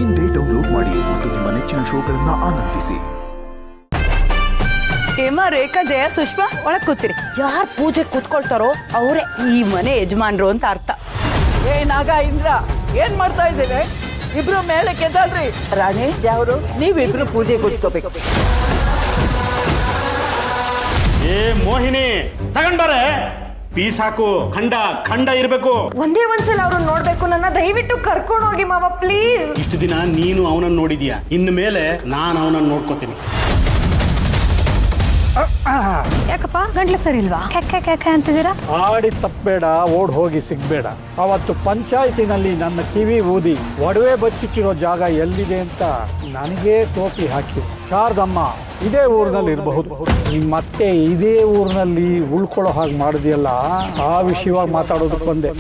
ಇಂದೇ ಡೌನ್ಲೋಡ್ ಮಾಡಿ ಮತ್ತು ನಿಮ್ಮ ನೆಚ್ಚಿನ ಶೋಗಳನ್ನ ಆನಂದಿಸಿ. ಹೇಮಾ, ರೇಖಾ, ಜಯ, ಸುಷ್ಮಾ ಒಳಗ್ ಕೂತಿರಿ. ಯಾರು ಪೂಜೆ ಕೂತ್ಕೊಳ್ತಾರೋ ಅವರೇ ಈ ಮನೆ ಯಜಮಾನ್ರು ಅಂತ ಅರ್ಥ. ಏ ನಾಗ, ಇಂದ್ರ, ಏನ್ ಮಾಡ್ತಾ ಇದ್ದೇವೆ? ಇಬ್ರು ಮೇಲೆ ಕೆದ್ದಲ್ರಿ. ರಾಣಿ, ಯಾವ್ರು ನೀವಿಬ್ರು ಪೂಜೆ ಕೂತ್ಕೋಬೇಕು. ಏ ಮೋಹಿನಿ, ತಗೊಂಡ್ಬಾರೆ ಪೀಸ್ ಹಾಕು. ಖಂಡ ಖಂಡ ಇರ್ಬೇಕು. ಒಂದೇ ಒಂದ್ಸಲ ಅವ್ರನ್ನ ನೋಡ್ಬೇಕು. ನನ್ನ ದಯವಿಟ್ಟು ಕರ್ಕೊಂಡು ಹೋಗಿ ಮಾವ, ಪ್ಲೀಸ್. ಇಷ್ಟು ದಿನ ನೀನು ಅವನನ್ನು ನೋಡಿದ್ಯಾ, ಇನ್ನು ಮೇಲೆ ನಾನು ಅವನನ್ನು ನೋಡ್ಕೋತೀನಿ. ಯಾಕಪ್ಪ ಗಂಟ್ಲು ಸರಿ ಇಲ್ವಾ? ಕೆಕ್ಕೆ ಅಂತಿದ್ದೀರಾ? ಆಡಿ ತಪ್ಪಬೇಡ, ಓಡ್ ಹೋಗಿ ಸಿಗ್ಬೇಡ. ಅವತ್ತು ಪಂಚಾಯತಿನಲ್ಲಿ ನನ್ನ ಕಿವಿ ಊದಿ ಒಡವೆ ಬಚ್ಚಿಟ್ಟಿರೋ ಜಾಗ ಎಲ್ಲಿದೆ ಅಂತ ನನಗೇ ಟೋಪಿ ಹಾಕಿ ಶಾರದಮ್ಮ ಇದೇ ಊರಿನಲ್ಲಿ ಇರಬಹುದು, ಮತ್ತೆ ಇದೇ ಊರಿನಲ್ಲಿ ಉಳ್ಕೊಳ್ಳೋ ಹಾಗೆ ಮಾಡಿದೆಯಲ್ಲ, ಆ ವಿಷಯವಾಗಿ ಮಾತಾಡೋದಕ್ಕೆ ಬಂದೆ.